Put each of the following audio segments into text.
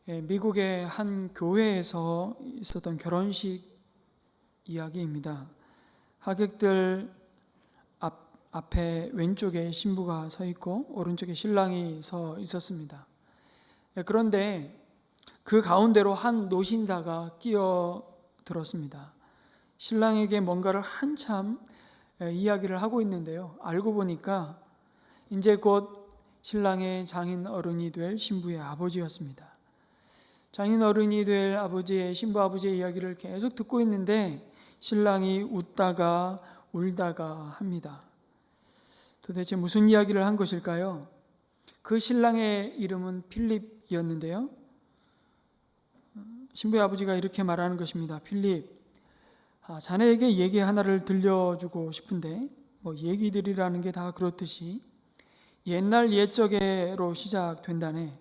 미국의 한 교회에서 있었던 결혼식 이야기입니다. 하객들 앞에 왼쪽에 신부가 서 있고 오른쪽에 신랑이 서 있었습니다. 그런데 그 가운데로 한 노신사가 끼어들었습니다. 신랑에게 뭔가를 한참 이야기를 하고 있는데요. 알고 보니까 이제 곧 신랑의 장인 어른이 될 신부의 아버지였습니다. 장인 어른이 될 아버지의 신부 아버지의 이야기를 계속 듣고 있는데 신랑이 웃다가 울다가 합니다. 도대체 무슨 이야기를 한 것일까요? 그 신랑의 이름은 필립이었는데요. 신부의 아버지가 이렇게 말하는 것입니다. 필립, 자네에게 얘기 하나를 들려주고 싶은데 얘기들이라는 게 다 그렇듯이 옛날 옛적에로 시작된다네.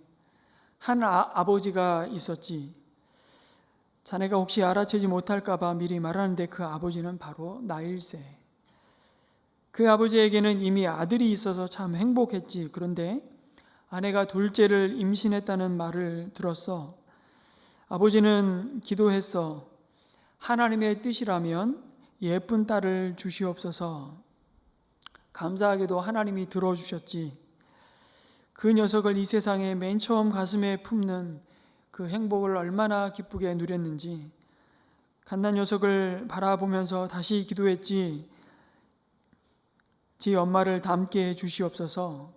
한 아버지가 있었지. 자네가 혹시 알아채지 못할까 봐 미리 말하는데 그 아버지는 바로 나일세. 그 아버지에게는 이미 아들이 있어서 참 행복했지. 그런데 아내가 둘째를 임신했다는 말을 들었어. 아버지는 기도했어. 하나님의 뜻이라면 예쁜 딸을 주시옵소서. 감사하게도 하나님이 들어주셨지. 그 녀석을 이 세상에 맨 처음 가슴에 품는 그 행복을 얼마나 기쁘게 누렸는지. 갓난 녀석을 바라보면서 다시 기도했지. 지 엄마를 닮게 해 주시옵소서.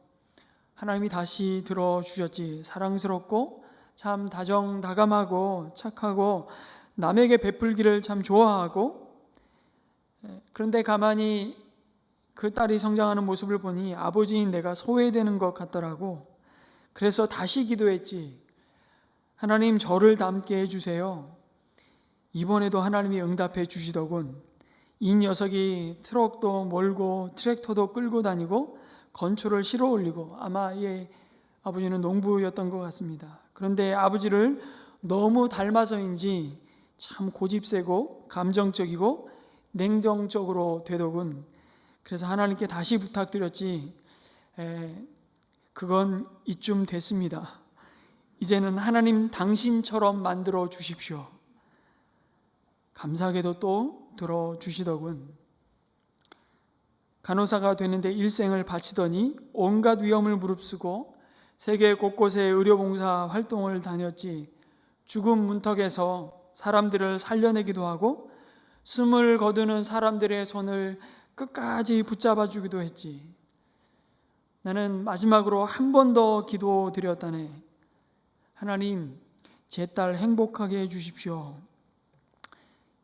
하나님이 다시 들어주셨지. 사랑스럽고 참 다정다감하고 착하고 남에게 베풀기를 참 좋아하고, 그런데 가만히 그 딸이 성장하는 모습을 보니 아버지인 내가 소외되는 것 같더라고. 그래서 다시 기도했지. 하나님, 저를 닮게 해주세요. 이번에도 하나님이 응답해 주시더군. 이 녀석이 트럭도 몰고 트랙터도 끌고 다니고 건초를 실어 올리고, 아마 아버지는 농부였던 것 같습니다. 그런데 아버지를 너무 닮아서인지 참 고집세고 감정적이고 냉정적으로 되더군. 그래서 하나님께 다시 부탁드렸지. 그건 이쯤 됐습니다. 이제는 하나님 당신처럼 만들어 주십시오. 감사하게도 또 들어주시더군. 간호사가 되는데 일생을 바치더니 온갖 위험을 무릅쓰고 세계 곳곳에 의료봉사 활동을 다녔지. 죽음 문턱에서 사람들을 살려내기도 하고 숨을 거두는 사람들의 손을 끝까지 붙잡아 주기도 했지. 나는 마지막으로 한 번 더 기도드렸다네. 하나님, 제 딸 행복하게 해주십시오.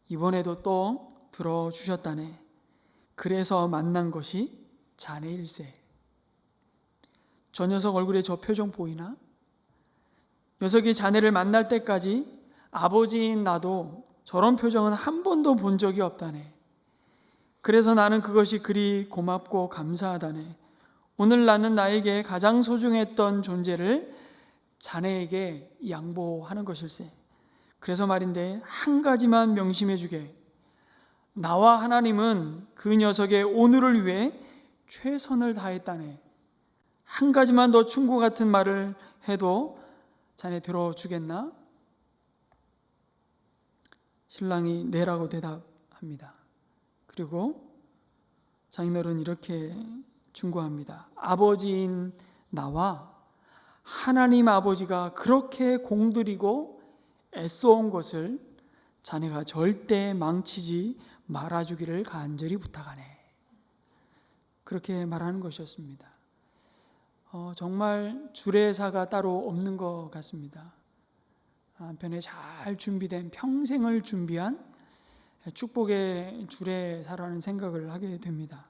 이번에도 또 들어주셨다네. 그래서 만난 것이 자네일세. 저 녀석 얼굴에 저 표정 보이나? 녀석이 자네를 만날 때까지 아버지인 나도 저런 표정은 한 번도 본 적이 없다네. 그래서 나는 그것이 그리 고맙고 감사하다네. 오늘 나는 나에게 가장 소중했던 존재를 자네에게 양보하는 것일세. 그래서 말인데 한 가지만 명심해 주게. 나와 하나님은 그 녀석의 오늘을 위해 최선을 다했다네. 한 가지만 더 충고 같은 말을 해도 자네 들어주겠나? 신랑이 네라고 대답합니다. 그리고 장인어른 이렇게 충고합니다. 아버지인 나와 하나님 아버지가 그렇게 공들이고 애써온 것을 자네가 절대 망치지 말아주기를 간절히 부탁하네. 그렇게 말하는 것이었습니다. 정말 주례사가 따로 없는 것 같습니다. 한편에 잘 준비된, 평생을 준비한 축복의 주례사라는 생각을 하게 됩니다.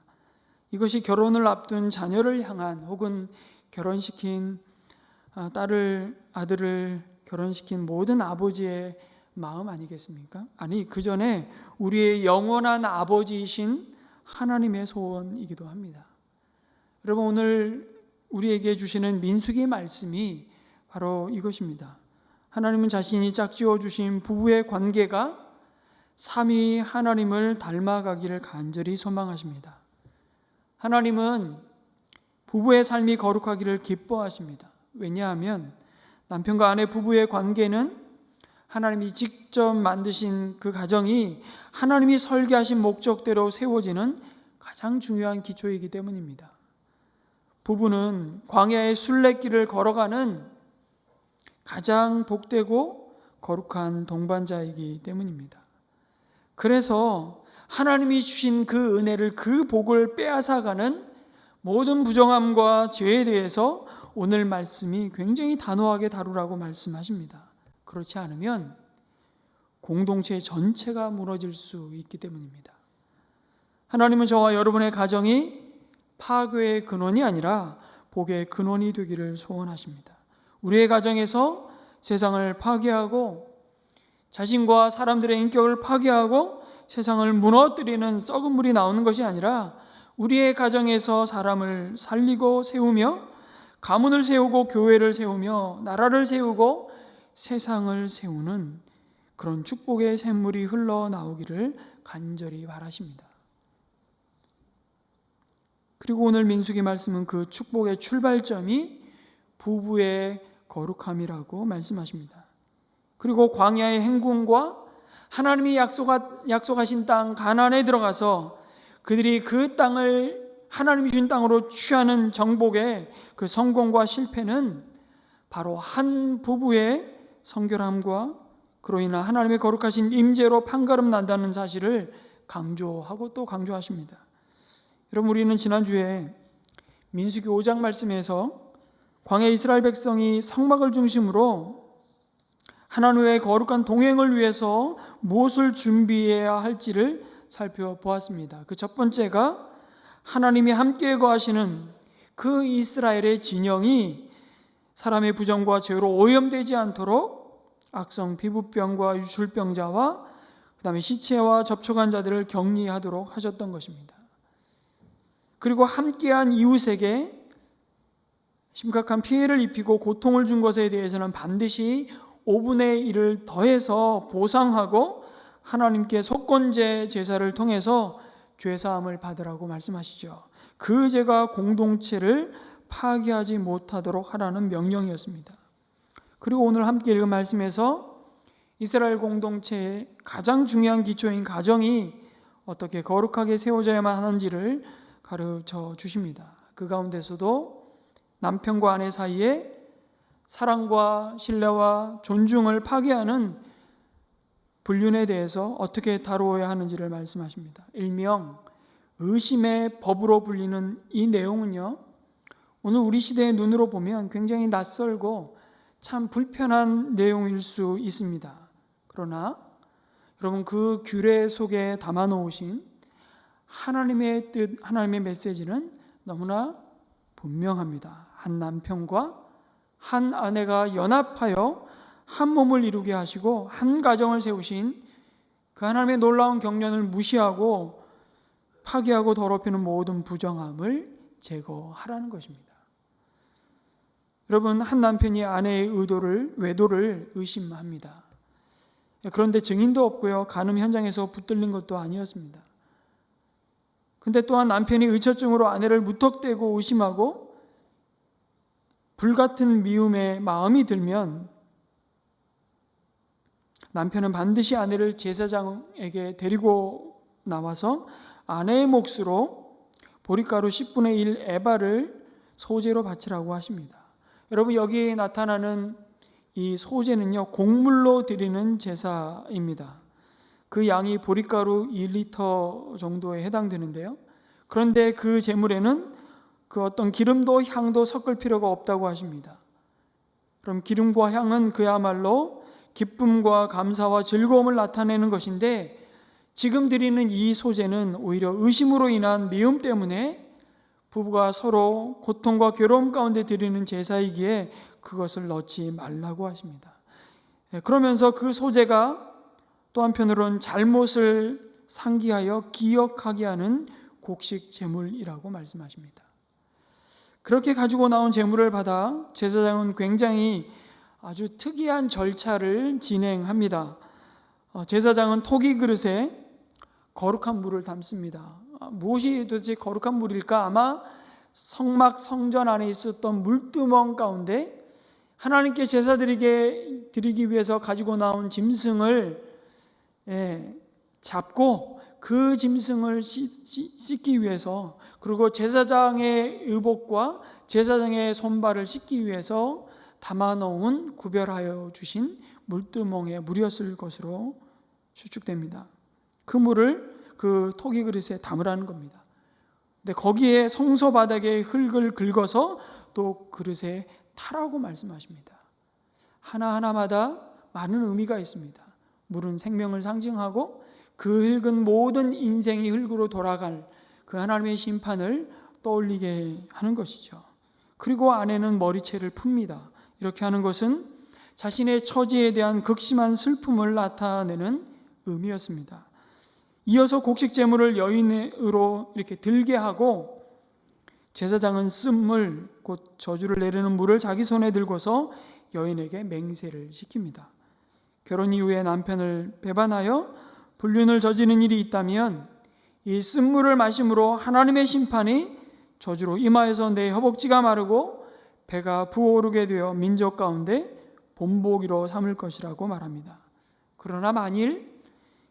이것이 결혼을 앞둔 자녀를 향한, 혹은 결혼시킨 딸을, 아들을 결혼시킨 모든 아버지의 마음 아니겠습니까? 아니, 그 전에 우리의 영원한 아버지이신 하나님의 소원이기도 합니다. 여러분, 오늘 우리에게 주시는 민수기 말씀이 바로 이것입니다. 하나님은 자신이 짝지어 주신 부부의 관계가 삼위 하나님을 닮아가기를 간절히 소망하십니다. 하나님은 부부의 삶이 거룩하기를 기뻐하십니다. 왜냐하면 남편과 아내 부부의 관계는 하나님이 직접 만드신 그 가정이 하나님이 설계하신 목적대로 세워지는 가장 중요한 기초이기 때문입니다. 부부는 광야의 순례길을 걸어가는 가장 복되고 거룩한 동반자이기 때문입니다. 그래서 하나님이 주신 그 은혜를, 그 복을 빼앗아가는 모든 부정함과 죄에 대해서 오늘 말씀이 굉장히 단호하게 다루라고 말씀하십니다. 그렇지 않으면 공동체 전체가 무너질 수 있기 때문입니다. 하나님은 저와 여러분의 가정이 파괴의 근원이 아니라 복의 근원이 되기를 소원하십니다. 우리의 가정에서 세상을 파괴하고 자신과 사람들의 인격을 파괴하고 세상을 무너뜨리는 썩은 물이 나오는 것이 아니라 우리의 가정에서 사람을 살리고 세우며 가문을 세우고 교회를 세우며 나라를 세우고 세상을 세우는 그런 축복의 샘물이 흘러나오기를 간절히 바라십니다. 그리고 오늘 민수기 말씀은 그 축복의 출발점이 부부의 거룩함이라고 말씀하십니다. 그리고 광야의 행군과 하나님이 약속하신 땅 가나안에 들어가서 그들이 그 땅을 하나님이 주신 땅으로 취하는 정복의 그 성공과 실패는 바로 한 부부의 성결함과 그로 인한 하나님의 거룩하신 임재로 판가름 난다는 사실을 강조하고 또 강조하십니다. 여러분, 우리는 지난주에 민수기 5장 말씀에서 광야 이스라엘 백성이 성막을 중심으로 하나님의 거룩한 동행을 위해서 무엇을 준비해야 할지를 살펴보았습니다. 그 첫 번째가 하나님이 함께 거하시는 그 이스라엘의 진영이 사람의 부정과 죄로 오염되지 않도록 악성 피부병과 유출병자와 그 다음에 시체와 접촉한 자들을 격리하도록 하셨던 것입니다. 그리고 함께한 이웃에게 심각한 피해를 입히고 고통을 준 것에 대해서는 반드시 5분의 1을 더해서 보상하고 하나님께 속건제 제사를 통해서 죄사함을 받으라고 말씀하시죠. 그 죄가 공동체를 파괴하지 못하도록 하라는 명령이었습니다. 그리고 오늘 함께 읽은 말씀에서 이스라엘 공동체의 가장 중요한 기초인 가정이 어떻게 거룩하게 세워져야만 하는지를 가르쳐 주십니다. 그 가운데서도 남편과 아내 사이에 사랑과 신뢰와 존중을 파괴하는 불륜에 대해서 어떻게 다루어야 하는지를 말씀하십니다. 일명 의심의 법으로 불리는 이 내용은요, 오늘 우리 시대의 눈으로 보면 굉장히 낯설고 참 불편한 내용일 수 있습니다. 그러나 여러분, 그 규례 속에 담아 놓으신 하나님의 뜻, 하나님의 메시지는 너무나 분명합니다. 한 남편과 한 아내가 연합하여 한 몸을 이루게 하시고 한 가정을 세우신 그 하나님의 놀라운 경륜을 무시하고 파괴하고 더럽히는 모든 부정함을 제거하라는 것입니다. 여러분, 한 남편이 아내의 외도를 의심합니다. 그런데 증인도 없고요, 간음 현장에서 붙들린 것도 아니었습니다. 근데 또한 남편이 의처증으로 아내를 무턱대고 의심하고 불같은 미움의 마음이 들면 남편은 반드시 아내를 제사장에게 데리고 나와서 아내의 몫으로 보리가루 10분의 1 에바를 소제로 바치라고 하십니다. 여러분, 여기에 나타나는 이 소제는요, 곡물로 드리는 제사입니다. 그 양이 보리가루 1리터 정도에 해당되는데요. 그런데 그 제물에는 그 어떤 기름도 향도 섞을 필요가 없다고 하십니다. 그럼 기름과 향은 그야말로 기쁨과 감사와 즐거움을 나타내는 것인데, 지금 드리는 이 소제는 오히려 의심으로 인한 미움 때문에 부부가 서로 고통과 괴로움 가운데 드리는 제사이기에 그것을 넣지 말라고 하십니다. 그러면서 그 소제가 또 한편으로는 잘못을 상기하여 기억하게 하는 곡식 제물이라고 말씀하십니다. 그렇게 가지고 나온 제물을 받아 제사장은 굉장히 아주 특이한 절차를 진행합니다. 제사장은 토기 그릇에 거룩한 물을 담습니다. 무엇이 도대체 거룩한 물일까? 아마 성막 성전 안에 있었던 물두멍 가운데 하나님께 제사 드리기 위해서 가지고 나온 짐승을 잡고 그 짐승을 씻기 위해서, 그리고 제사장의 의복과 제사장의 손발을 씻기 위해서 담아놓은 구별하여 주신 물두멍에 물이었을 것으로 추측됩니다. 그 물을 그 토기 그릇에 담으라는 겁니다. 근데 거기에 성소 바닥에 흙을 긁어서 또 그릇에 타라고 말씀하십니다. 하나하나마다 많은 의미가 있습니다. 물은 생명을 상징하고 그 흙은 모든 인생이 흙으로 돌아갈 그 하나님의 심판을 떠올리게 하는 것이죠. 그리고 안에는 머리채를 풉니다. 이렇게 하는 것은 자신의 처지에 대한 극심한 슬픔을 나타내는 의미였습니다. 이어서 곡식 제물을 여인으로 이렇게 들게 하고, 제사장은 쓴물, 곧 저주를 내리는 물을 자기 손에 들고서 여인에게 맹세를 시킵니다. 결혼 이후에 남편을 배반하여 불륜을 저지르는 일이 있다면 이 쓴물을 마심으로 하나님의 심판이 저주로 임하여서 내 허벅지가 마르고 배가 부어오르게 되어 민족 가운데 본보기로 삼을 것이라고 말합니다. 그러나 만일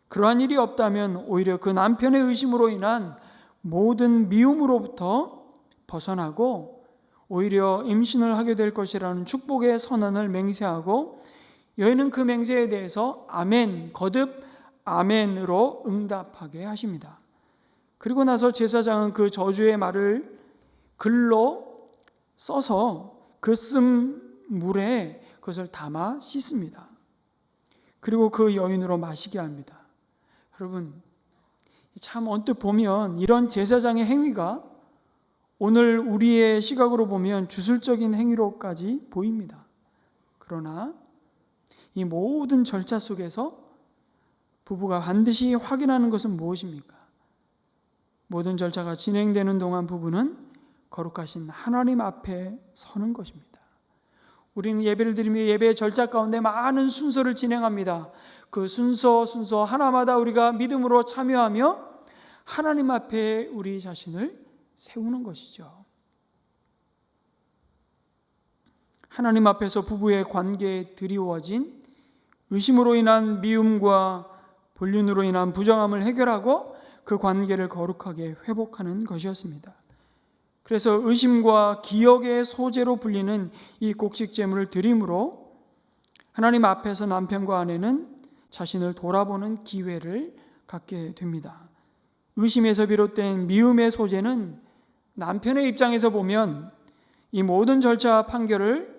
그러한 일이 없다면 오히려 그 남편의 의심으로 인한 모든 미움으로부터 벗어나고 오히려 임신을 하게 될 것이라는 축복의 선언을 맹세하고, 여인은 그 맹세에 대해서 아멘, 거듭 아멘으로 응답하게 하십니다. 그리고 나서 제사장은 그 저주의 말을 글로 써서 그 쓴 물에 그것을 담아 씻습니다. 그리고 그 여인으로 마시게 합니다. 여러분, 참 언뜻 보면 이런 제사장의 행위가 오늘 우리의 시각으로 보면 주술적인 행위로까지 보입니다. 그러나 이 모든 절차 속에서 부부가 반드시 확인하는 것은 무엇입니까? 모든 절차가 진행되는 동안 부부는 거룩하신 하나님 앞에 서는 것입니다. 우리는 예배를 드리며 예배의 절차 가운데 많은 순서를 진행합니다. 그 순서 하나마다 우리가 믿음으로 참여하며 하나님 앞에 우리 자신을 세우는 것이죠. 하나님 앞에서 부부의 관계에 드리워진 의심으로 인한 미움과 불륜으로 인한 부정함을 해결하고 그 관계를 거룩하게 회복하는 것이었습니다. 그래서 의심과 기억의 소재로 불리는 이 곡식 제물을 드림으로 하나님 앞에서 남편과 아내는 자신을 돌아보는 기회를 갖게 됩니다. 의심에서 비롯된 미움의 소재는 남편의 입장에서 보면 이 모든 절차와 판결을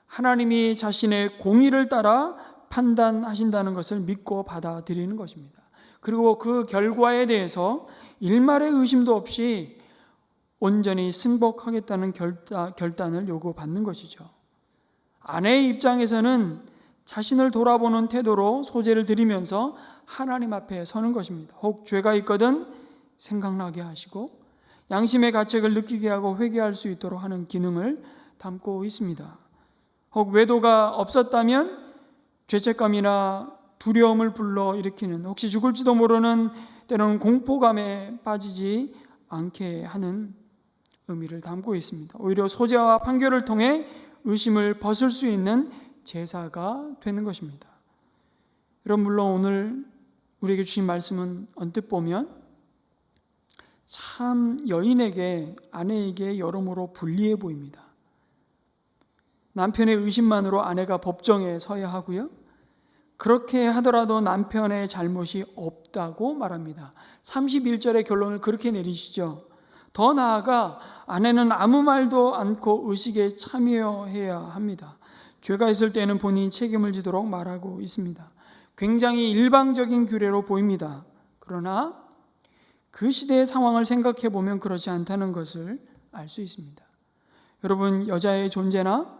하나님이 자신의 공의를 따라 판단하신다는 것을 믿고 받아들이는 것입니다. 그리고 그 결과에 대해서 일말의 의심도 없이 온전히 승복하겠다는 결단을 요구받는 것이죠. 아내의 입장에서는 자신을 돌아보는 태도로 소재를 드리면서 하나님 앞에 서는 것입니다. 혹 죄가 있거든 생각나게 하시고 양심의 가책을 느끼게 하고 회개할 수 있도록 하는 기능을 담고 있습니다. 혹 외도가 없었다면 죄책감이나 두려움을 불러일으키는, 혹시 죽을지도 모르는 때로는 공포감에 빠지지 않게 하는 의미를 담고 있습니다. 오히려 소재와 판결을 통해 의심을 벗을 수 있는 제사가 되는 것입니다. 여러분, 물론 오늘 우리에게 주신 말씀은 언뜻 보면 참 여인에게, 아내에게 여러모로 불리해 보입니다. 남편의 의심만으로 아내가 법정에 서야 하고요, 그렇게 하더라도 남편의 잘못이 없다고 말합니다. 31절의 결론을 그렇게 내리시죠. 더 나아가 아내는 아무 말도 않고 의식에 참여해야 합니다. 죄가 있을 때는 본인이 책임을 지도록 말하고 있습니다. 굉장히 일방적인 규례로 보입니다. 그러나 그 시대의 상황을 생각해 보면 그렇지 않다는 것을 알 수 있습니다. 여러분, 여자의 존재나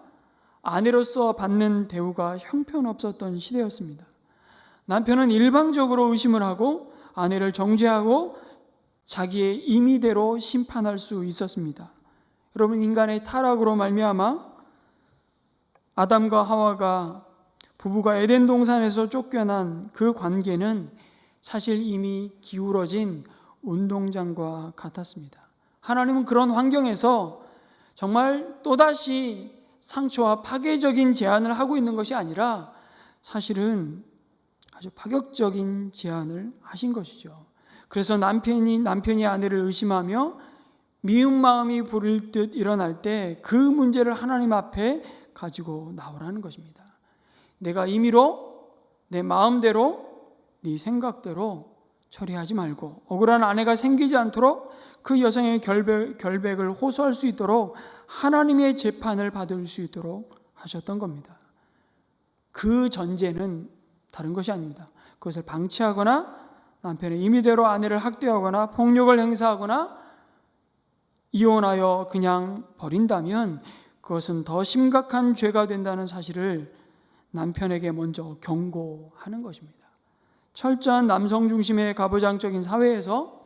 아내로서 받는 대우가 형편없었던 시대였습니다. 남편은 일방적으로 의심을 하고 아내를 정죄하고 자기의 임의대로 심판할 수 있었습니다. 여러분, 인간의 타락으로 말미암아 아담과 하와가 부부가 에덴 동산에서 쫓겨난 그 관계는 사실 이미 기울어진 운동장과 같았습니다. 하나님은 그런 환경에서 정말 또다시 상처와 파괴적인 제안을 하고 있는 것이 아니라 사실은 아주 파격적인 제안을 하신 것이죠. 그래서 남편이 아내를 의심하며 미운 마음이 부를 듯 일어날 때 그 문제를 하나님 앞에 가지고 나오라는 것입니다. 내가 임의로 내 마음대로 네 생각대로 처리하지 말고 억울한 아내가 생기지 않도록 그 여성의 결백을 호소할 수 있도록 하나님의 재판을 받을 수 있도록 하셨던 겁니다. 그 전제는 다른 것이 아닙니다. 그것을 방치하거나 남편의 임의대로 아내를 학대하거나 폭력을 행사하거나 이혼하여 그냥 버린다면 그것은 더 심각한 죄가 된다는 사실을 남편에게 먼저 경고하는 것입니다. 철저한 남성 중심의 가부장적인 사회에서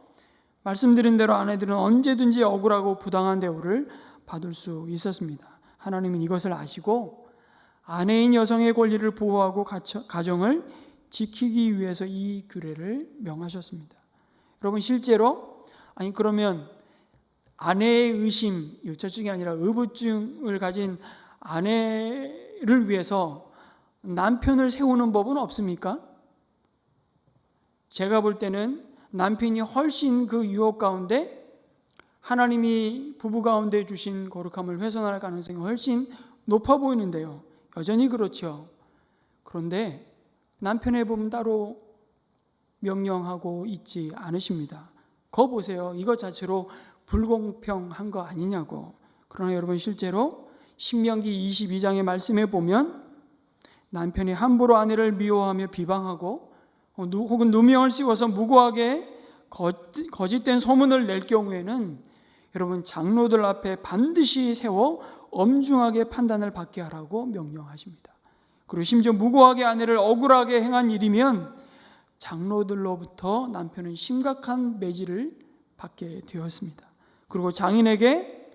말씀드린 대로 아내들은 언제든지 억울하고 부당한 대우를 받을 수 있었습니다. 하나님은 이것을 아시고 아내인 여성의 권리를 보호하고 가정을 지키기 위해서 이 규례를 명하셨습니다. 여러분, 실제로 그러면 아내의 의심, 유체증이 아니라 의부증을 가진 아내를 위해서 남편을 세우는 법은 없습니까? 제가 볼 때는 남편이 훨씬 그 유혹 가운데 하나님이 부부 가운데 주신 거룩함을 훼손할 가능성이 훨씬 높아 보이는데요. 여전히 그렇죠. 그런데 남편의 법은 따로 명령하고 있지 않으십니다. 거 보세요. 이것 자체로 불공평한 거 아니냐고. 그러나 여러분, 실제로 신명기 22장의 말씀에 보면 남편이 함부로 아내를 미워하며 비방하고 혹은 누명을 씌워서 무고하게 거짓된 소문을 낼 경우에는 여러분, 장로들 앞에 반드시 세워 엄중하게 판단을 받게 하라고 명령하십니다. 그리고 심지어 무고하게 아내를 억울하게 행한 일이면 장로들로부터 남편은 심각한 매질을 받게 되었습니다. 그리고 장인에게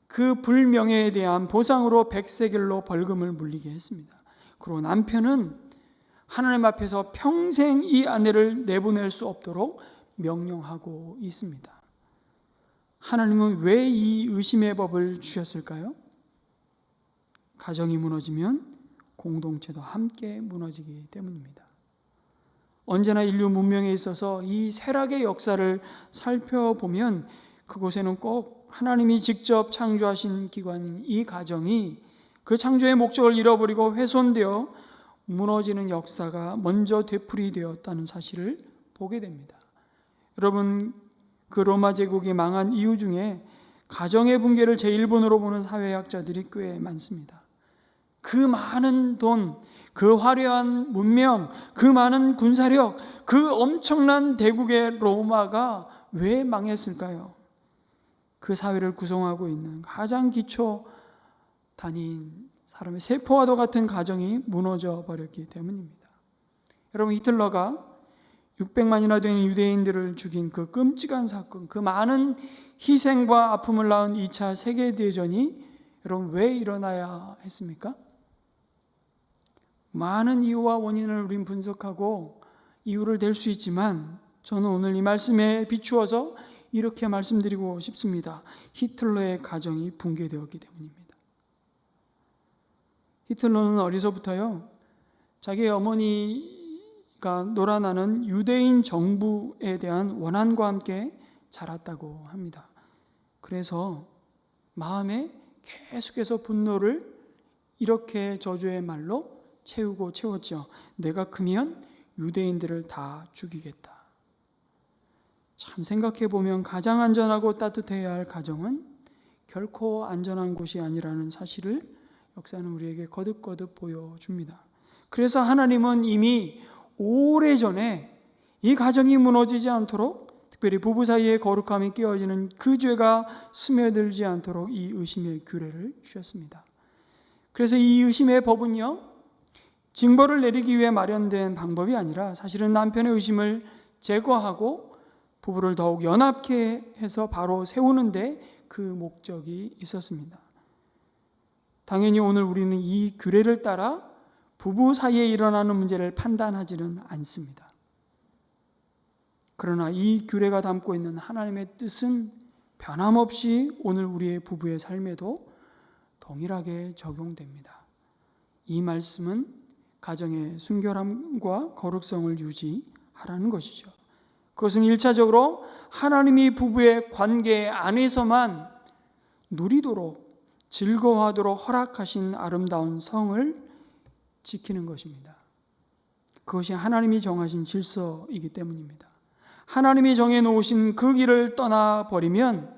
그 불명예에 대한 보상으로 100세겔로 벌금을 물리게 했습니다. 그리고 남편은 하나님 앞에서 평생 이 아내를 내보낼 수 없도록 명령하고 있습니다. 하나님은 왜 이 의심의 법을 주셨을까요? 가정이 무너지면 공동체도 함께 무너지기 때문입니다. 언제나 인류 문명에 있어서 이 쇠락의 역사를 살펴보면 그곳에는 꼭 하나님이 직접 창조하신 기관인 이 가정이 그 창조의 목적을 잃어버리고 훼손되어 무너지는 역사가 먼저 되풀이되었다는 사실을 보게 됩니다. 여러분, 그 로마 제국이 망한 이유 중에 가정의 붕괴를 제1번으로 보는 사회학자들이 꽤 많습니다. 그 많은 돈, 그 화려한 문명, 그 많은 군사력, 그 엄청난 대국의 로마가 왜 망했을까요? 그 사회를 구성하고 있는 가장 기초 단위인 사람의 세포와도 같은 가정이 무너져 버렸기 때문입니다. 여러분, 히틀러가 600만이나 되는 유대인들을 죽인 그 끔찍한 사건, 그 많은 희생과 아픔을 낳은 2차 세계대전이 여러분 왜 일어나야 했습니까? 많은 이유와 원인을 우린 분석하고 이유를 댈 수 있지만 저는 오늘 이 말씀에 비추어서 이렇게 말씀드리고 싶습니다. 히틀러의 가정이 붕괴되었기 때문입니다. 히틀러는 어려서부터요, 자기의 어머니가 놀아나는 유대인 정부에 대한 원한과 함께 자랐다고 합니다. 그래서 마음에 계속해서 분노를 이렇게 저주의 말로 채웠죠. 내가 크면 유대인들을 다 죽이겠다. 참 생각해보면 가장 안전하고 따뜻해야 할 가정은 결코 안전한 곳이 아니라는 사실을 역사는 우리에게 거듭거듭 보여줍니다. 그래서 하나님은 이미 오래전에 이 가정이 무너지지 않도록, 특별히 부부 사이의 거룩함이 깨어지는 그 죄가 스며들지 않도록 이 의심의 규례를 주셨습니다. 그래서 이 의심의 법은요, 징벌을 내리기 위해 마련된 방법이 아니라 사실은 남편의 의심을 제거하고 부부를 더욱 연합케 해서 바로 세우는데 그 목적이 있었습니다. 당연히 오늘 우리는 이 규례를 따라 부부 사이에 일어나는 문제를 판단하지는 않습니다. 그러나 이 규례가 담고 있는 하나님의 뜻은 변함없이 오늘 우리의 부부의 삶에도 동일하게 적용됩니다. 이 말씀은 가정의 순결함과 거룩성을 유지하라는 것이죠. 그것은 1차적으로 하나님이 부부의 관계 안에서만 누리도록 즐거워하도록 허락하신 아름다운 성을 지키는 것입니다. 그것이 하나님이 정하신 질서이기 때문입니다. 하나님이 정해놓으신 그 길을 떠나버리면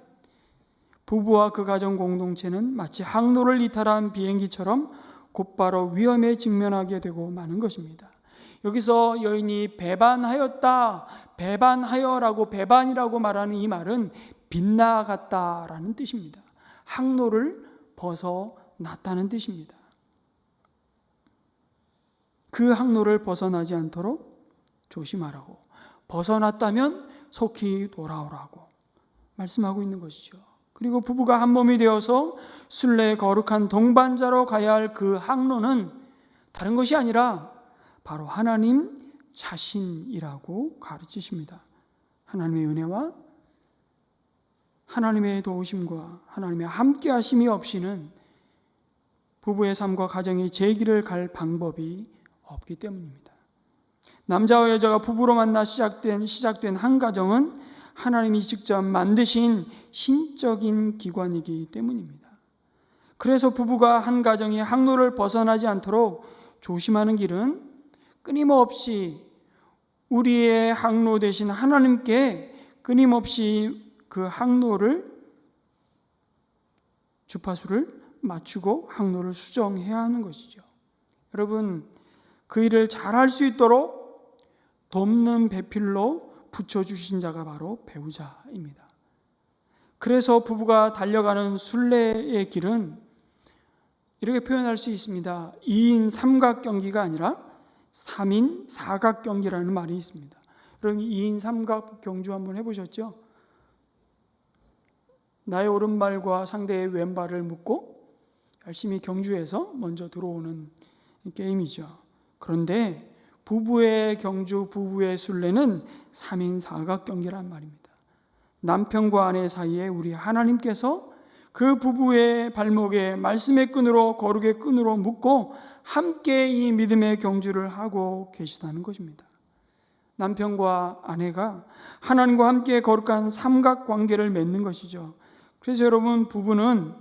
부부와 그 가정 공동체는 마치 항로를 이탈한 비행기처럼 곧바로 위험에 직면하게 되고 마는 것입니다. 여기서 여인이 배반하였다, 배반하여라고 배반이라고 말하는 이 말은 빗나갔다라는 뜻입니다. 항로를 벗어났다는 뜻입니다. 그 항로를 벗어나지 않도록 조심하라고, 벗어났다면 속히 돌아오라고 말씀하고 있는 것이죠. 그리고 부부가 한 몸이 되어서 순례의 거룩한 동반자로 가야 할 그 항로는 다른 것이 아니라 바로 하나님 자신이라고 가르치십니다. 하나님의 은혜와 하나님의 도우심과 하나님의 함께 하심이 없이는 부부의 삶과 가정이 제 길을 갈 방법이 없기 때문입니다. 남자와 여자가 부부로 만나 시작된 한 가정은 하나님이 직접 만드신 신적인 기관이기 때문입니다. 그래서 부부가 한 가정이 항로를 벗어나지 않도록 조심하는 길은 끊임없이 우리의 항로 되신 하나님께 끊임없이 그 항로를, 주파수를 맞추고 항로를 수정해야 하는 것이죠. 여러분, 그 일을 잘할 수 있도록 돕는 배필로 붙여주신 자가 바로 배우자입니다. 그래서 부부가 달려가는 순례의 길은 이렇게 표현할 수 있습니다. 2인 삼각경기가 아니라 3인 사각경기라는 말이 있습니다. 여러분, 2인 삼각경주 한번 해보셨죠? 나의 오른발과 상대의 왼발을 묶고 열심히 경주해서 먼저 들어오는 게임이죠. 그런데 부부의 경주, 부부의 순례는 3인 사각경기란 말입니다. 남편과 아내 사이에 우리 하나님께서 그 부부의 발목에 말씀의 끈으로, 거룩의 끈으로 묶고 함께 이 믿음의 경주를 하고 계시다는 것입니다. 남편과 아내가 하나님과 함께 거룩한 삼각관계를 맺는 것이죠. 그래서 여러분, 부부는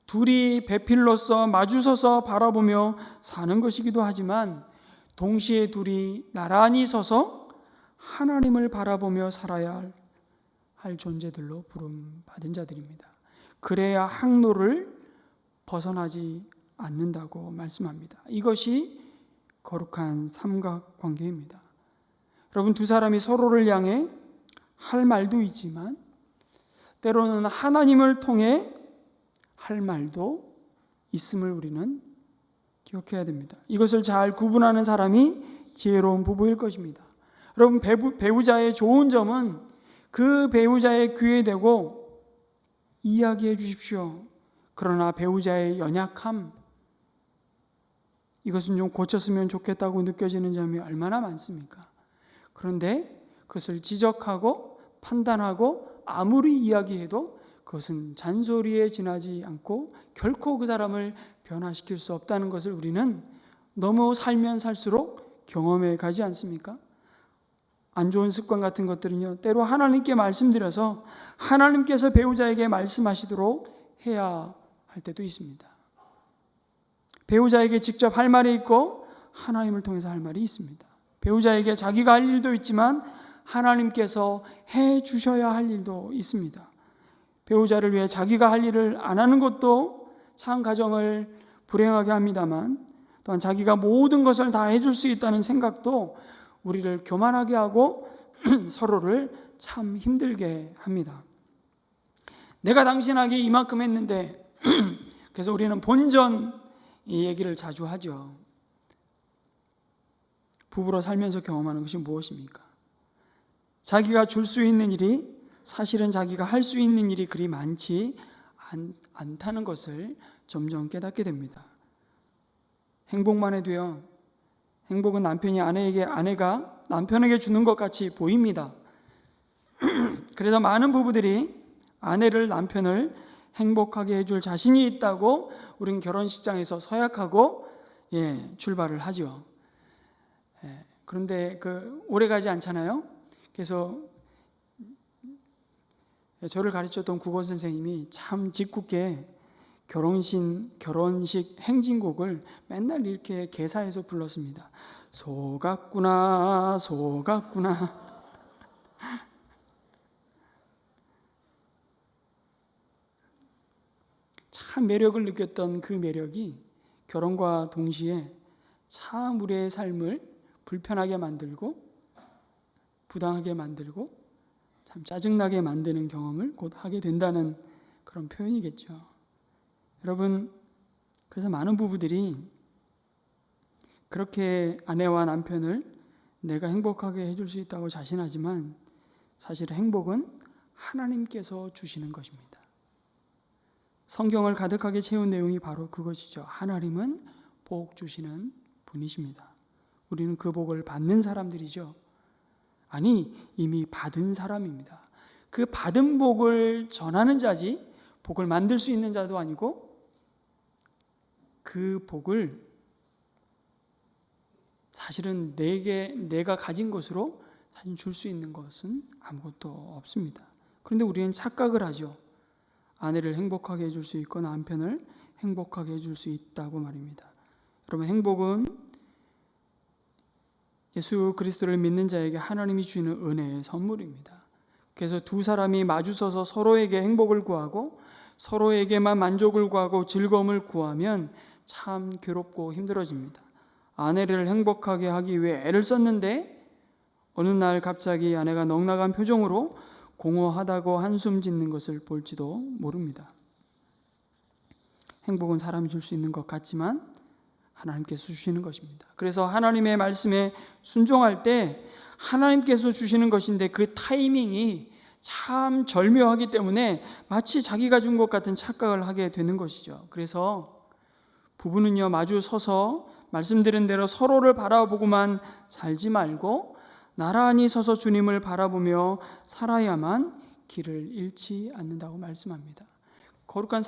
둘이 배필로서 마주서서 바라보며 사는 것이기도 하지만 동시에 둘이 나란히 서서 하나님을 바라보며 살아야 할 존재들로 부름받은 자들입니다. 그래야 항로를 벗어나지 않는다고 말씀합니다. 이것이 거룩한 삼각관계입니다. 여러분, 두 사람이 서로를 향해 할 말도 있지만 때로는 하나님을 통해 할 말도 있음을 우리는 기억해야 됩니다. 이것을 잘 구분하는 사람이 지혜로운 부부일 것입니다. 여러분, 배우자의 좋은 점은 그 배우자의 귀에 대고 이야기해 주십시오. 그러나 배우자의 연약함, 이것은 좀 고쳤으면 좋겠다고 느껴지는 점이 얼마나 많습니까? 그런데 그것을 지적하고 판단하고 아무리 이야기해도 그것은 잔소리에 지나지 않고 결코 그 사람을 변화시킬 수 없다는 것을 우리는 너무 살면 살수록 경험해 가지 않습니까? 안 좋은 습관 같은 것들은요, 때로 하나님께 말씀드려서 하나님께서 배우자에게 말씀하시도록 해야 할 때도 있습니다. 배우자에게 직접 할 말이 있고 하나님을 통해서 할 말이 있습니다. 배우자에게 자기가 할 일도 있지만 하나님께서 해 주셔야 할 일도 있습니다. 배우자를 위해 자기가 할 일을 안 하는 것도 참 가정을 불행하게 합니다만, 또한 자기가 모든 것을 다 해줄 수 있다는 생각도 우리를 교만하게 하고 서로를 참 힘들게 합니다. 내가 당신에게 이만큼 했는데 그래서 우리는 본전 이 얘기를 자주 하죠. 부부로 살면서 경험하는 것이 무엇입니까? 자기가 줄 수 있는 일이 사실은 자기가 할 수 있는 일이 그리 많지 않다는 것을 점점 깨닫게 됩니다. 행복만 해도요, 행복은 남편이 아내에게, 아내가 남편에게 주는 것 같이 보입니다. 그래서 많은 부부들이 아내를, 남편을 행복하게 해줄 자신이 있다고 우린 결혼식장에서 서약하고 출발을 하죠. 그런데 오래 가지 않잖아요. 그래서 저를 가르쳤던 국어 선생님이 참 짓궂게 결혼식 행진곡을 맨날 이렇게 개사해서 불렀습니다. 속았구나 속았구나. 참 매력을 느꼈던 그 매력이 결혼과 동시에 참 우리의 삶을 불편하게 만들고 부당하게 만들고 참 짜증나게 만드는 경험을 곧 하게 된다는 그런 표현이겠죠. 여러분, 그래서 많은 부부들이 그렇게 아내와 남편을 내가 행복하게 해줄 수 있다고 자신하지만 사실 행복은 하나님께서 주시는 것입니다. 성경을 가득하게 채운 내용이 바로 그것이죠. 하나님은 복 주시는 분이십니다. 우리는 그 복을 받는 사람들이죠. 아니, 이미 받은 사람입니다. 그 받은 복을 전하는 자지 복을 만들 수 있는 자도 아니고 그 복을 사실은 내가 가진 것으로 사실 줄 수 있는 것은 아무것도 없습니다. 그런데 우리는 착각을 하죠. 아내를 행복하게 해줄 수 있고 남편을 행복하게 해줄 수 있다고 말입니다. 여러분, 행복은 예수 그리스도를 믿는 자에게 하나님이 주시는 은혜의 선물입니다. 그래서 두 사람이 마주서서 서로에게 행복을 구하고 서로에게만 만족을 구하고 즐거움을 구하면 참 괴롭고 힘들어집니다. 아내를 행복하게 하기 위해 애를 썼는데 어느 날 갑자기 아내가 넉나간 표정으로 공허하다고 한숨 짓는 것을 볼지도 모릅니다. 행복은 사람이 줄 수 있는 것 같지만 하나님께서 주시는 것입니다. 그래서 하나님의 말씀에 순종할 때 하나님께서 주시는 것인데 그 타이밍이 참 절묘하기 때문에 마치 자기가 준 것 같은 착각을 하게 되는 것이죠. 그래서 부부는요, 마주 서서 말씀드린 대로 서로를 바라보고만 살지 말고 나란히 서서 주님을 바라보며 살아야만 길을 잃지 않는다고 말씀합니다. 거룩한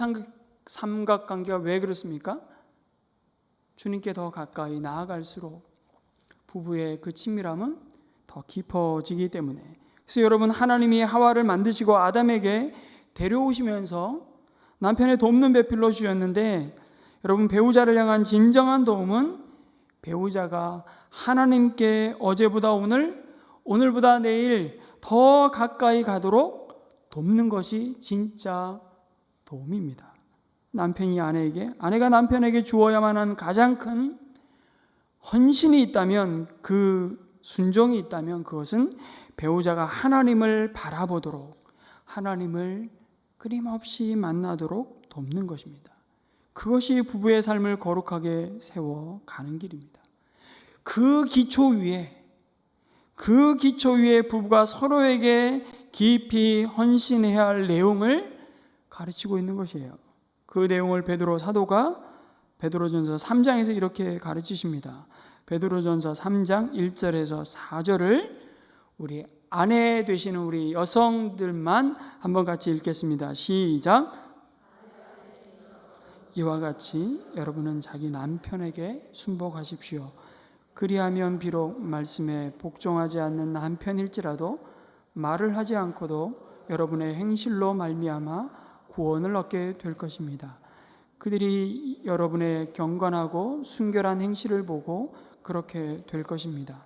삼각관계가 왜 그렇습니까? 주님께 더 가까이 나아갈수록 부부의 그 친밀함은 더 깊어지기 때문에. 그래서 여러분, 하나님이 하와를 만드시고 아담에게 데려오시면서 남편의 돕는 배필로 주셨는데 여러분, 배우자를 향한 진정한 도움은 배우자가 하나님께 어제보다 오늘, 오늘보다 내일 더 가까이 가도록 돕는 것이 진짜 도움입니다. 남편이 아내에게, 아내가 남편에게 주어야만 하는 가장 큰 헌신이 있다면, 그 순종이 있다면 그것은 배우자가 하나님을 바라보도록, 하나님을 끊임없이 만나도록 돕는 것입니다. 그것이 부부의 삶을 거룩하게 세워가는 길입니다. 그 기초 위에 부부가 서로에게 깊이 헌신해야 할 내용을 가르치고 있는 것이에요. 그 내용을 베드로 사도가 베드로전서 3장에서 이렇게 가르치십니다. 베드로전서 3장 1절에서 4절을 우리 아내 되시는 우리 여성들만 한번 같이 읽겠습니다. 시작. 이와 같이 여러분은 자기 남편에게 순복하십시오. 그리하면 비록 말씀에 복종하지 않는 남편일지라도 말을 하지 않고도 여러분의 행실로 말미암아 구원을 얻게 될 것입니다. 그들이 여러분의 경건하고 순결한 행실을 보고 그렇게 될 것입니다.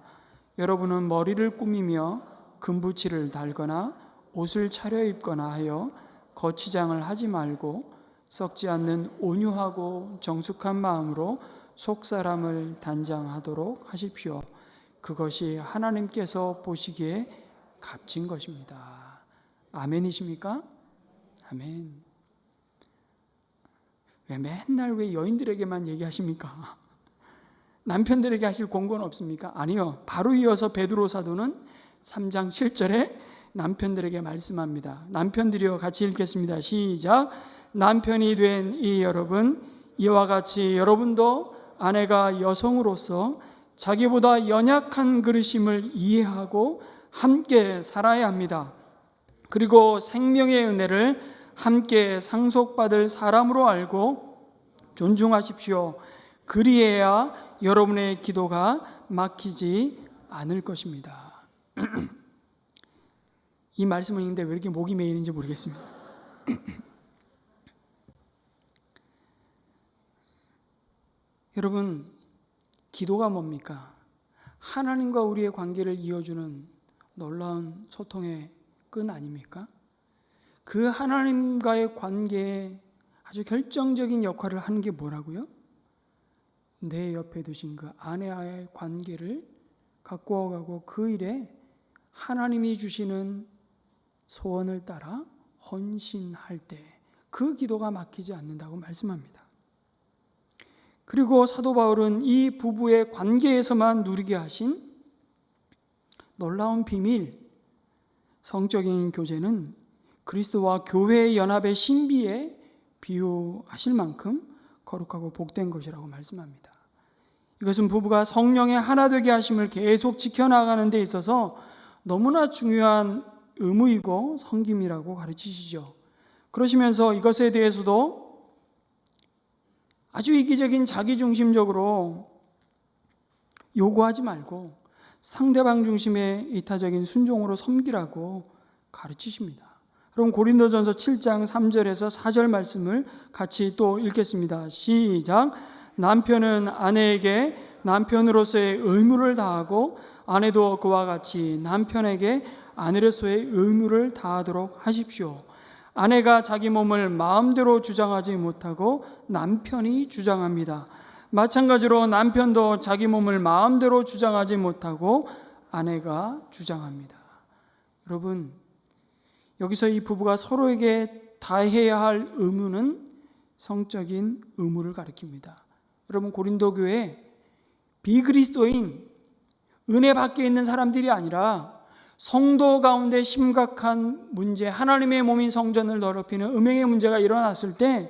여러분은 머리를 꾸미며 금부치를 달거나 옷을 차려입거나 하여 거치장을 하지 말고 썩지 않는 온유하고 정숙한 마음으로 속사람을 단장하도록 하십시오. 그것이 하나님께서 보시기에 값진 것입니다. 아멘이십니까? 아멘. 왜 여인들에게만 얘기하십니까? 남편들에게 하실 공고는 없습니까? 아니요. 바로 이어서 베드로 사도는 3장 7절에 남편들에게 말씀합니다. 남편들이여 같이 읽겠습니다. 시작. 남편이 된 이 여러분, 이와 같이 여러분도 아내가 여성으로서 자기보다 연약한 그릇임을 이해하고 함께 살아야 합니다. 그리고 생명의 은혜를 함께 상속받을 사람으로 알고 존중하십시오. 그리해야 여러분의 기도가 막히지 않을 것입니다. 이 말씀을 읽는데 왜 이렇게 목이 메이는지 모르겠습니다. 여러분, 기도가 뭡니까? 하나님과 우리의 관계를 이어주는 놀라운 소통의 끈 아닙니까? 그 하나님과의 관계에 아주 결정적인 역할을 하는 게 뭐라고요? 내 옆에 두신 그 아내와의 관계를 갖고 가고 그 일에 하나님이 주시는 소원을 따라 헌신할 때 그 기도가 막히지 않는다고 말씀합니다. 그리고 사도 바울은 이 부부의 관계에서만 누리게 하신 놀라운 비밀, 성적인 교제는 그리스도와 교회의 연합의 신비에 비유하실 만큼 거룩하고 복된 것이라고 말씀합니다. 이것은 부부가 성령의 하나 되게 하심을 계속 지켜나가는 데 있어서 너무나 중요한 의무이고 섬김이라고 가르치시죠. 그러시면서 이것에 대해서도 아주 이기적인 자기중심적으로 요구하지 말고 상대방 중심의 이타적인 순종으로 섬기라고 가르치십니다. 그럼 고린도전서 7장 3절에서 4절 말씀을 같이 또 읽겠습니다. 시작. 남편은 아내에게 남편으로서의 의무를 다하고 아내도 그와 같이 남편에게 아내로서의 의무를 다하도록 하십시오. 아내가 자기 몸을 마음대로 주장하지 못하고 남편이 주장합니다. 마찬가지로 남편도 자기 몸을 마음대로 주장하지 못하고 아내가 주장합니다. 여러분, 여기서 이 부부가 서로에게 다해야 할 의무는 성적인 의무를 가리킵니다. 여러분, 고린도 교회 비그리스도인 은혜 밖에 있는 사람들이 아니라 성도 가운데 심각한 문제, 하나님의 몸인 성전을 더럽히는 음행의 문제가 일어났을 때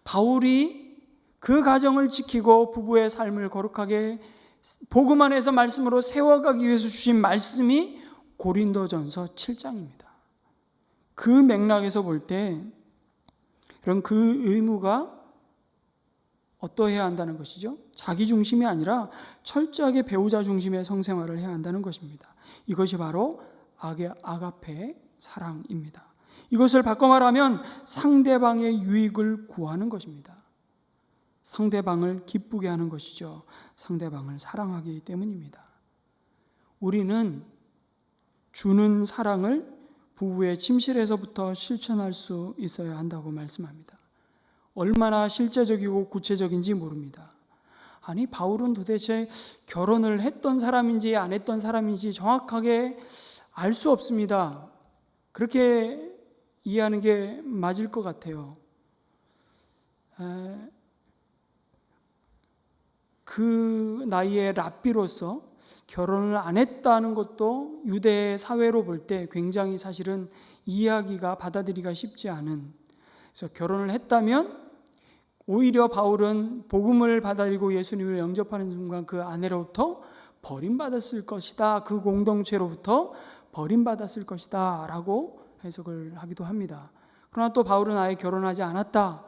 바울이 그 가정을 지키고 부부의 삶을 거룩하게 복음 안에서 말씀으로 세워가기 위해서 주신 말씀이 고린도전서 7장입니다. 그 맥락에서 볼 때 그럼 그 의무가 어떠해야 한다는 것이죠? 자기 중심이 아니라 철저하게 배우자 중심의 성생활을 해야 한다는 것입니다. 이것이 바로 아가페 사랑입니다. 이것을 바꿔 말하면 상대방의 유익을 구하는 것입니다. 상대방을 기쁘게 하는 것이죠. 상대방을 사랑하기 때문입니다. 우리는 주는 사랑을 부부의 침실에서부터 실천할 수 있어야 한다고 말씀합니다. 얼마나 실제적이고 구체적인지 모릅니다. 아니, 바울은 도대체 결혼을 했던 사람인지 안 했던 사람인지 정확하게 알 수 없습니다. 그렇게 이해하는 게 맞을 것 같아요. 그 나이에 랍비로서 결혼을 안 했다는 것도 유대 사회로 볼 때 굉장히 사실은 이해하기가, 받아들이기가 쉽지 않은, 그래서 결혼을 했다면 오히려 바울은 복음을 받아들이고 예수님을 영접하는 순간 그 아내로부터 버림받았을 것이다, 그 공동체로부터 버림받았을 것이다 라고 해석을 하기도 합니다. 그러나 또 바울은 아예 결혼하지 않았다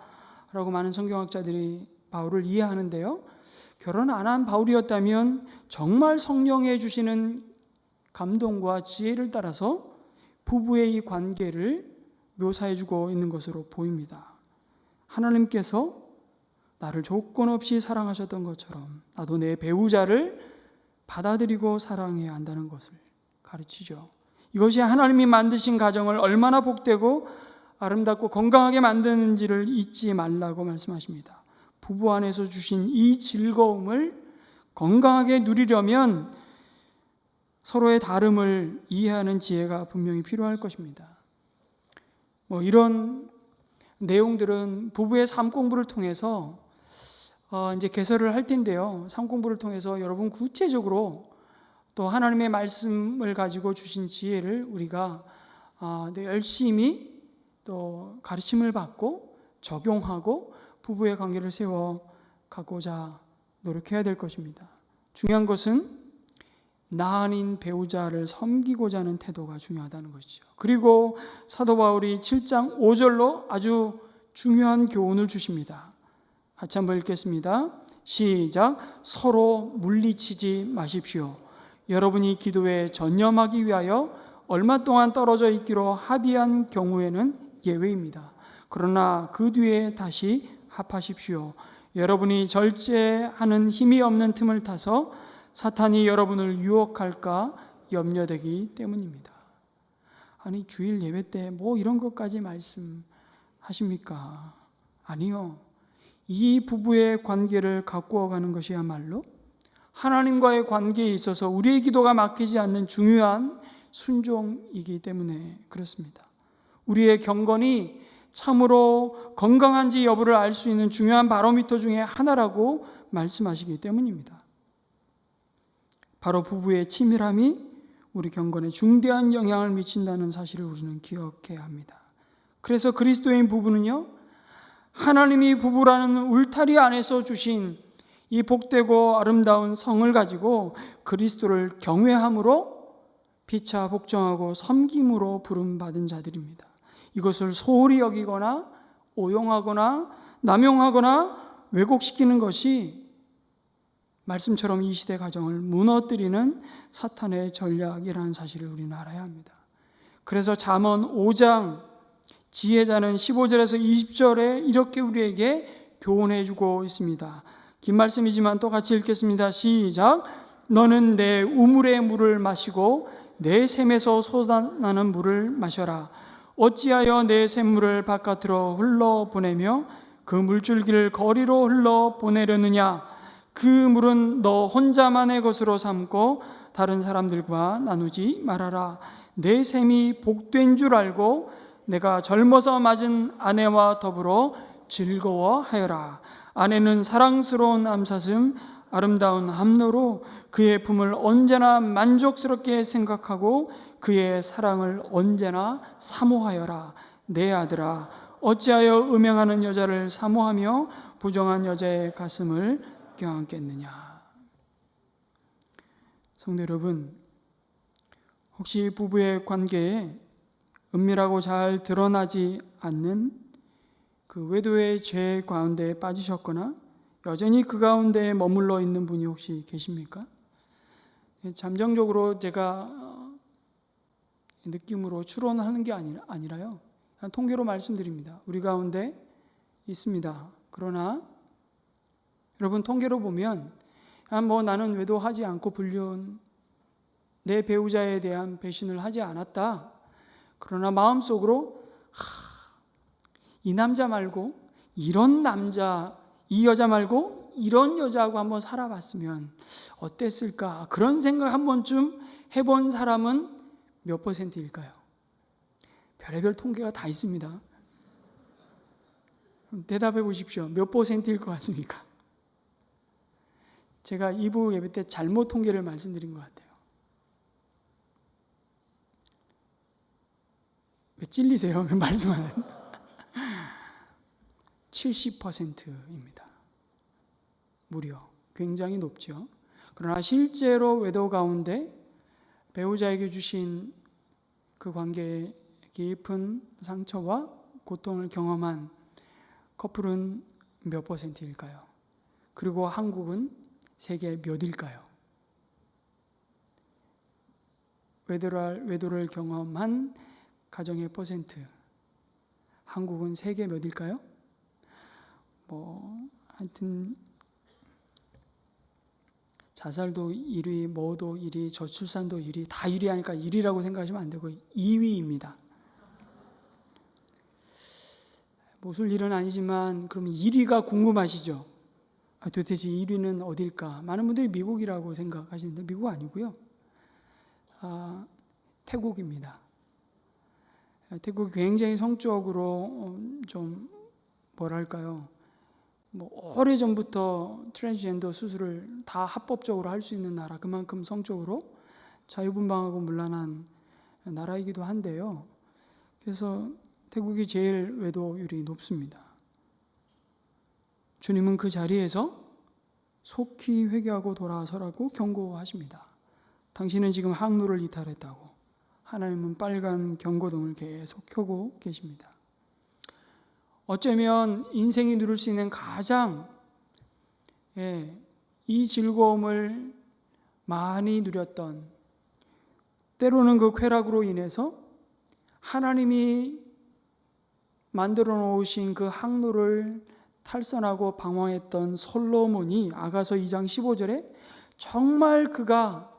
라고 많은 성경학자들이 바울을 이해하는데요, 결혼 안 한 바울이었다면 정말 성령에 주시는 감동과 지혜를 따라서 부부의 이 관계를 묘사해주고 있는 것으로 보입니다. 하나님께서 나를 조건 없이 사랑하셨던 것처럼 나도 내 배우자를 받아들이고 사랑해야 한다는 것을 가르치죠. 이것이 하나님이 만드신 가정을 얼마나 복되고 아름답고 건강하게 만드는지를 잊지 말라고 말씀하십니다. 부부 안에서 주신 이 즐거움을 건강하게 누리려면 서로의 다름을 이해하는 지혜가 분명히 필요할 것입니다. 이런 내용들은 부부의 삶 공부를 통해서 이제 개설을 할 텐데요. 삶 공부를 통해서 여러분 구체적으로 또 하나님의 말씀을 가지고 주신 지혜를 우리가 열심히 또 가르침을 받고 적용하고 부부의 관계를 세워가고자 노력해야 될 것입니다. 중요한 것은 나 아닌 배우자를 섬기고자 하는 태도가 중요하다는 것이죠. 그리고 사도 바울이 7장 5절로 아주 중요한 교훈을 주십니다. 같이 한번 읽겠습니다. 시작. 서로 물리치지 마십시오. 여러분이 기도에 전념하기 위하여 얼마 동안 떨어져 있기로 합의한 경우에는 예외입니다. 그러나 그 뒤에 다시 합하십시오. 여러분이 절제하는 힘이 없는 틈을 타서 사탄이 여러분을 유혹할까 염려되기 때문입니다. 아니, 주일 예배 때 뭐 이런 것까지 말씀하십니까? 아니요. 이 부부의 관계를 가꾸어가는 것이야말로 하나님과의 관계에 있어서 우리의 기도가 막히지 않는 중요한 순종이기 때문에 그렇습니다. 우리의 경건이 참으로 건강한지 여부를 알 수 있는 중요한 바로미터 중에 하나라고 말씀하시기 때문입니다. 바로 부부의 친밀함이 우리 경건에 중대한 영향을 미친다는 사실을 우리는 기억해야 합니다. 그래서 그리스도인 부부는요, 하나님이 부부라는 울타리 안에서 주신 이 복되고 아름다운 성을 가지고 그리스도를 경외함으로 피차 복종하고 섬김으로 부름받은 자들입니다. 이것을 소홀히 여기거나 오용하거나 남용하거나 왜곡시키는 것이 말씀처럼 이 시대 가정을 무너뜨리는 사탄의 전략이라는 사실을 우리는 알아야 합니다. 그래서 잠언 5장 지혜자는 15절에서 20절에 이렇게 우리에게 교훈해 주고 있습니다. 긴 말씀이지만 또 같이 읽겠습니다. 시작. 너는 내 우물의 물을 마시고 내 샘에서 솟아나는 물을 마셔라. 어찌하여 내 샘물을 바깥으로 흘러보내며 그 물줄기를 거리로 흘러보내려느냐. 그 물은 너 혼자만의 것으로 삼고 다른 사람들과 나누지 말아라. 내 샘이 복된 줄 알고 내가 젊어서 맞은 아내와 더불어 즐거워하여라. 아내는 사랑스러운 암사슴 아름다운 함노로 그의 품을 언제나 만족스럽게 생각하고 그의 사랑을 언제나 사모하여라. 내 아들아, 어찌하여 음행하는 여자를 사모하며 부정한 여자의 가슴을 껴안겠느냐. 성도 여러분, 혹시 부부의 관계에 은밀하고 잘 드러나지 않는 그 외도의 죄 가운데 빠지셨거나 여전히 그 가운데 머물러 있는 분이 혹시 계십니까? 잠정적으로 제가 느낌으로 추론하는 게 아니라요, 통계로 말씀드립니다. 우리 가운데 있습니다. 그러나 여러분, 통계로 보면 나는 외도하지 않고 불륜, 내 배우자에 대한 배신을 하지 않았다. 그러나 마음속으로 이 남자 말고 이런 남자, 이 여자 말고 이런 여자하고 한번 살아봤으면 어땠을까? 그런 생각 한 번쯤 해본 사람은 몇 %일까요? 별의별 통계가 다 있습니다. 대답해 보십시오. 몇 %일 것 같습니까? 제가 2부 예배 때 잘못 통계를 말씀드린 것 같아요. 왜 찔리세요? 말씀하는 70%입니다. 무려 굉장히 높죠. 그러나 실제로 외도 가운데 배우자에게 주신 그 관계의 깊은 상처와 고통을 경험한 커플은 몇 %일까요? 그리고 한국은 세계 몇일까요? 외도를 경험한 가정의 %, 한국은 세계 몇일까요? 하여튼 자살도 1위, 뭐도 1위, 저출산도 1위, 다 1위 하니까 1위라고 생각하시면 안 되고 2위입니다. 모술 일은 아니지만 그럼 1위가 궁금하시죠? 도대체 1위는 어딜까? 많은 분들이 미국이라고 생각하시는데 미국 아니고요. 태국입니다. 태국이 굉장히 성적으로 좀 뭐랄까요? 오래전부터 트랜스젠더 수술을 다 합법적으로 할 수 있는 나라, 그만큼 성적으로 자유분방하고 문란한 나라이기도 한데요. 그래서 태국이 제일 외도율이 높습니다. 주님은 그 자리에서 속히 회개하고 돌아서라고 경고하십니다. 당신은 지금 항로를 이탈했다고 하나님은 빨간 경고등을 계속 켜고 계십니다. 어쩌면 인생이 누릴 수 있는 가장 이 즐거움을 많이 누렸던, 때로는 그 쾌락으로 인해서 하나님이 만들어 놓으신 그 항로를 탈선하고 방황했던 솔로몬이 아가서 2장 15절에 정말 그가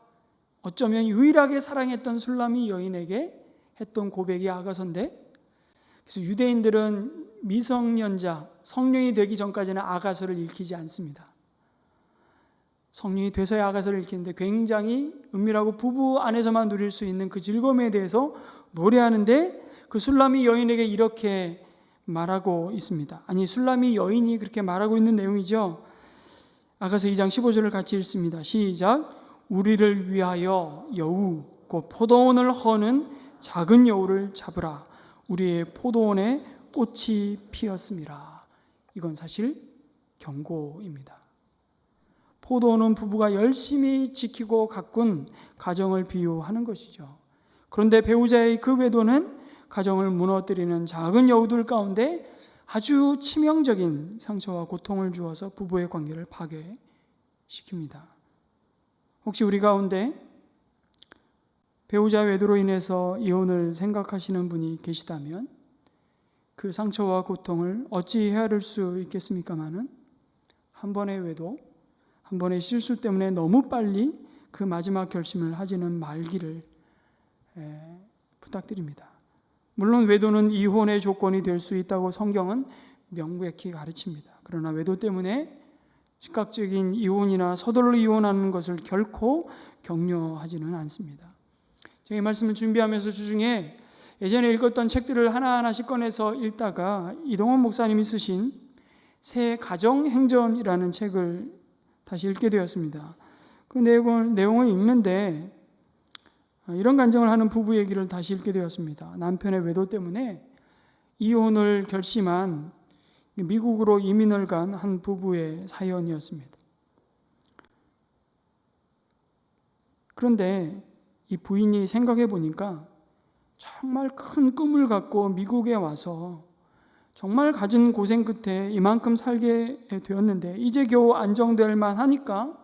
어쩌면 유일하게 사랑했던 술람이 여인에게 했던 고백이 아가서인데, 그래서 유대인들은 미성년자, 성령이 되기 전까지는 아가서를 읽히지 않습니다. 성령이 돼서야 아가서를 읽히는데 굉장히 은밀하고 부부 안에서만 누릴 수 있는 그 즐거움에 대해서 노래하는데, 그 술람이 여인에게 이렇게 말하고 있습니다. 아니, 술람이 여인이 그렇게 말하고 있는 내용이죠. 아가서 2장 15절을 같이 읽습니다. 시작. 우리를 위하여 여우 곧 포도원을 허는 작은 여우를 잡으라. 우리의 포도원에 꽃이 피었습니다. 이건 사실 경고입니다. 포도원은 부부가 열심히 지키고 가꾼 가정을 비유하는 것이죠. 그런데 배우자의 그 외도는 가정을 무너뜨리는 작은 여우들 가운데 아주 치명적인 상처와 고통을 주어서 부부의 관계를 파괴시킵니다. 혹시 우리 가운데 배우자 외도로 인해서 이혼을 생각하시는 분이 계시다면 그 상처와 고통을 어찌 헤아릴 수 있겠습니까마는, 한 번의 외도, 한 번의 실수 때문에 너무 빨리 그 마지막 결심을 하지는 말기를 부탁드립니다. 물론 외도는 이혼의 조건이 될 수 있다고 성경은 명백히 가르칩니다. 그러나 외도 때문에 즉각적인 이혼이나 서둘러 이혼하는 것을 결코 격려하지는 않습니다. 제가 이 말씀을 준비하면서 주중에 예전에 읽었던 책들을 하나하나씩 꺼내서 읽다가 이동원 목사님이 쓰신 새 가정행전이라는 책을 다시 읽게 되었습니다. 그 내용을 읽는데 이런 간증을 하는 부부 얘기를 다시 읽게 되었습니다. 남편의 외도 때문에 이혼을 결심한 미국으로 이민을 간 한 부부의 사연이었습니다. 그런데 이 부인이 생각해 보니까 정말 큰 꿈을 갖고 미국에 와서 정말 갖은 고생 끝에 이만큼 살게 되었는데 이제 겨우 안정될 만하니까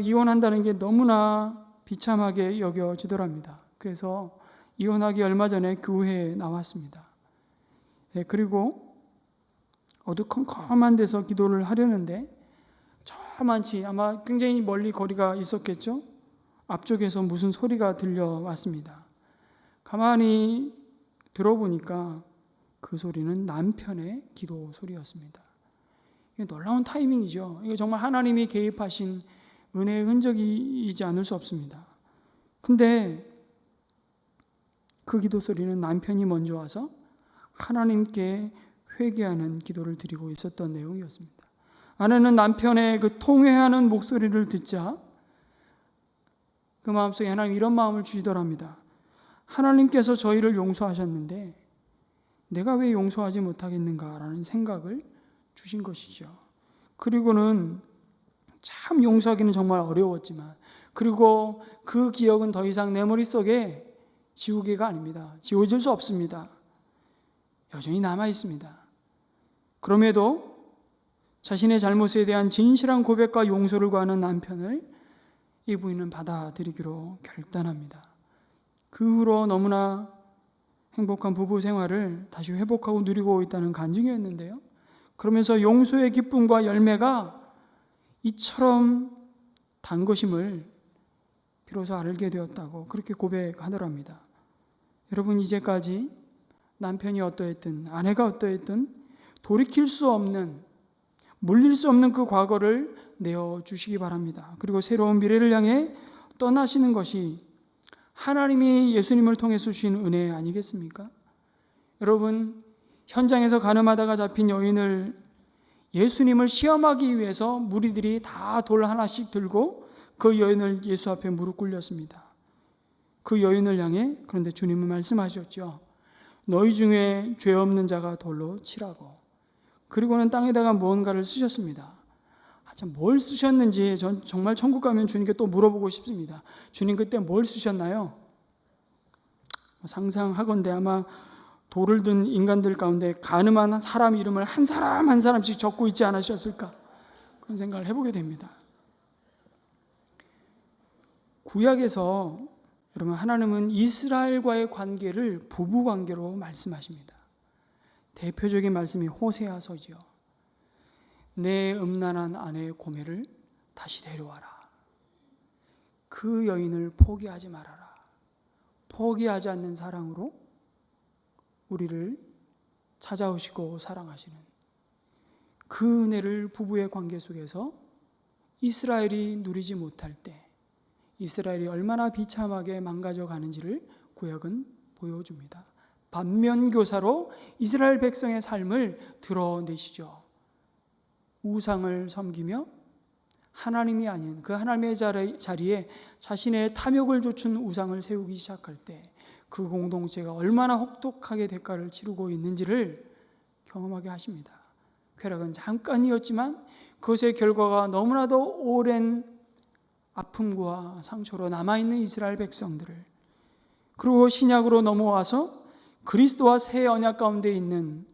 이혼한다는 게 너무나 비참하게 여겨지더랍니다. 그래서 이혼하기 얼마 전에 교회에 나왔습니다. 그리고 어두컴컴한 데서 기도를 하려는데 저만치 아마 굉장히 멀리 거리가 있었겠죠. 앞쪽에서 무슨 소리가 들려왔습니다. 가만히 들어보니까 그 소리는 남편의 기도 소리였습니다. 이게 놀라운 타이밍이죠. 이게 정말 하나님이 개입하신 은혜의 흔적이지 않을 수 없습니다. 근데 그 기도 소리는 남편이 먼저 와서 하나님께 회개하는 기도를 드리고 있었던 내용이었습니다. 아내는 남편의 그 통회하는 목소리를 듣자 그 마음속에 하나님 이런 마음을 주시더랍니다. 하나님께서 저희를 용서하셨는데 내가 왜 용서하지 못하겠는가라는 생각을 주신 것이죠. 그리고는 참 용서하기는 정말 어려웠지만, 그리고 그 기억은 더 이상 내 머릿속에 지우개가 아닙니다. 지워질 수 없습니다. 여전히 남아 있습니다. 그럼에도 자신의 잘못에 대한 진실한 고백과 용서를 구하는 남편을 이 부인은 받아들이기로 결단합니다. 그 후로 너무나 행복한 부부 생활을 다시 회복하고 누리고 있다는 간증이었는데요. 그러면서 용서의 기쁨과 열매가 이처럼 단 것임을 비로소 알게 되었다고 그렇게 고백하더랍니다. 여러분, 이제까지 남편이 어떠했든 아내가 어떠했든 돌이킬 수 없는, 물릴 수 없는 그 과거를 내어주시기 바랍니다. 그리고 새로운 미래를 향해 떠나시는 것이 하나님이 예수님을 통해서 주신 은혜 아니겠습니까? 여러분, 현장에서 가늠하다가 잡힌 여인을 예수님을 시험하기 위해서 무리들이 다 돌 하나씩 들고 그 여인을 예수 앞에 무릎 꿇렸습니다. 그 여인을 향해 그런데 주님은 말씀하셨죠. 너희 중에 죄 없는 자가 돌로 치라고. 그리고는 땅에다가 무언가를 쓰셨습니다. 참 뭘 쓰셨는지 전 정말 천국 가면 주님께 또 물어보고 싶습니다. 주님 그때 뭘 쓰셨나요? 상상하건대 아마 돌을 든 인간들 가운데 가늠한 사람 이름을 한 사람 한 사람씩 적고 있지 않으셨을까? 그런 생각을 해보게 됩니다. 구약에서 여러분 하나님은 이스라엘과의 관계를 부부 관계로 말씀하십니다. 대표적인 말씀이 호세아서지요. 내 음란한 아내의 고매를 다시 데려와라. 그 여인을 포기하지 말아라. 포기하지 않는 사랑으로 우리를 찾아오시고 사랑하시는 그 은혜를 부부의 관계 속에서 이스라엘이 누리지 못할 때 이스라엘이 얼마나 비참하게 망가져 가는지를 구약은 보여줍니다. 반면교사로 이스라엘 백성의 삶을 드러내시죠. 우상을 섬기며 하나님이 아닌 그 하나님의 자리에 자신의 탐욕을 좇은 우상을 세우기 시작할 때 그 공동체가 얼마나 혹독하게 대가를 치르고 있는지를 경험하게 하십니다. 쾌락은 잠깐이었지만 그것의 결과가 너무나도 오랜 아픔과 상처로 남아있는 이스라엘 백성들을, 그리고 신약으로 넘어와서 그리스도와 새 언약 가운데 있는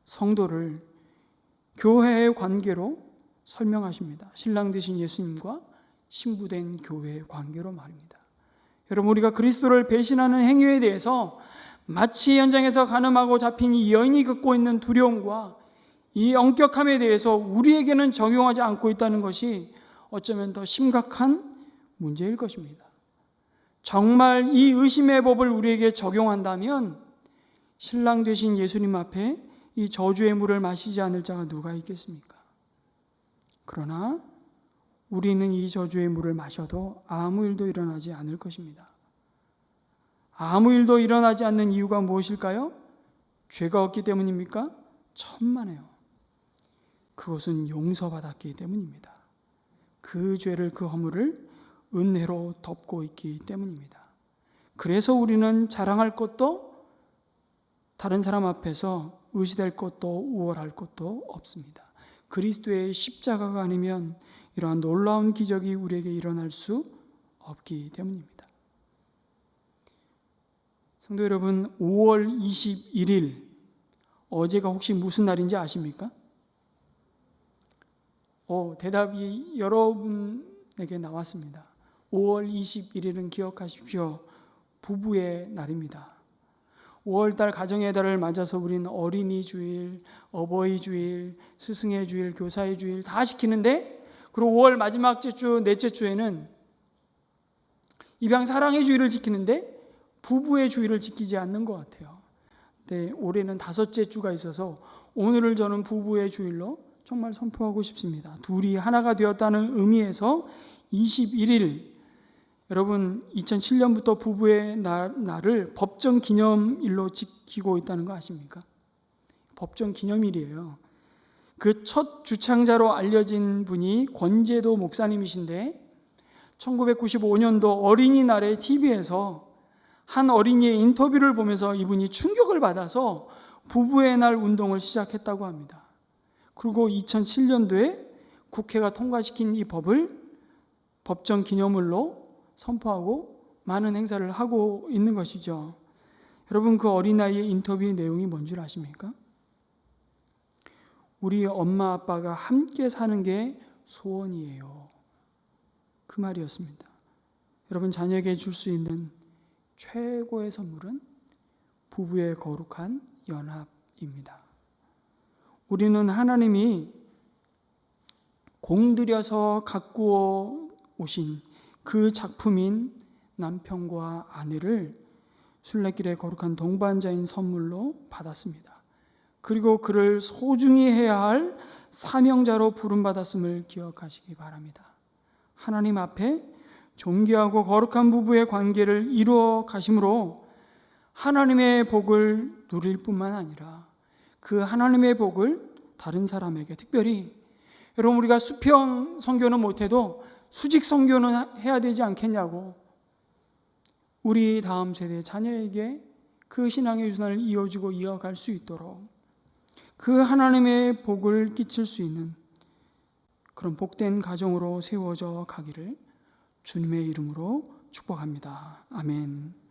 성도를 교회의 관계로 설명하십니다. 신랑 되신 예수님과 신부된 교회의 관계로 말입니다. 여러분, 우리가 그리스도를 배신하는 행위에 대해서 마치 현장에서 간음하고 잡힌 이 여인이 겪고 있는 두려움과 이 엄격함에 대해서 우리에게는 적용하지 않고 있다는 것이 어쩌면 더 심각한 문제일 것입니다. 정말 이 의심의 법을 우리에게 적용한다면 신랑 되신 예수님 앞에 이 저주의 물을 마시지 않을 자가 누가 있겠습니까? 그러나 우리는 이 저주의 물을 마셔도 아무 일도 일어나지 않을 것입니다. 아무 일도 일어나지 않는 이유가 무엇일까요? 죄가 없기 때문입니까? 천만에요. 그것은 용서받았기 때문입니다. 그 죄를, 그 허물을 은혜로 덮고 있기 때문입니다. 그래서 우리는 자랑할 것도, 다른 사람 앞에서 의지될 것도, 우월할 것도 없습니다. 그리스도의 십자가가 아니면 이러한 놀라운 기적이 우리에게 일어날 수 없기 때문입니다. 성도 여러분, 5월 21일 어제가 혹시 무슨 날인지 아십니까? 대답이 여러분에게 나왔습니다. 5월 21일은 기억하십시오. 부부의 날입니다. 5월달 가정의 달을 맞아서 우리는 어린이 주일, 어버이 주일, 스승의 주일, 교사의 주일 다 시키는데, 그리고 5월 마지막 주, 넷째 주에는 입양 사랑의 주일을 지키는데 부부의 주일을 지키지 않는 것 같아요. 근데 올해는 5째 주가 있어서 오늘을 저는 부부의 주일로 정말 선포하고 싶습니다. 둘이 하나가 되었다는 의미에서 21일, 여러분 2007년부터 부부의 날을 법정 기념일로 지키고 있다는 거 아십니까? 법정 기념일이에요. 그 첫 주창자로 알려진 분이 권제도 목사님이신데 1995년도 어린이날에 TV에서 한 어린이의 인터뷰를 보면서 이분이 충격을 받아서 부부의 날 운동을 시작했다고 합니다. 그리고 2007년도에 국회가 통과시킨 이 법을 법정 기념일로 선포하고 많은 행사를 하고 있는 것이죠. 여러분, 그 어린아이의 인터뷰 내용이 뭔 줄 아십니까? 우리 엄마 아빠가 함께 사는 게 소원이에요. 그 말이었습니다. 여러분, 자녀에게 줄 수 있는 최고의 선물은 부부의 거룩한 연합입니다. 우리는 하나님이 공들여서 가꾸어 오신 그 작품인 남편과 아내를 순례길의 거룩한 동반자인 선물로 받았습니다. 그리고 그를 소중히 해야 할 사명자로 부름받았음을 기억하시기 바랍니다. 하나님 앞에 존귀하고 거룩한 부부의 관계를 이루어 가심으로 하나님의 복을 누릴 뿐만 아니라 그 하나님의 복을 다른 사람에게, 특별히 여러분, 우리가 수평 선교는 못해도 수직 선교는 해야 되지 않겠냐고, 우리 다음 세대 자녀에게 그 신앙의 유산을 이어주고 이어갈 수 있도록 그 하나님의 복을 끼칠 수 있는 그런 복된 가정으로 세워져 가기를 주님의 이름으로 축복합니다. 아멘.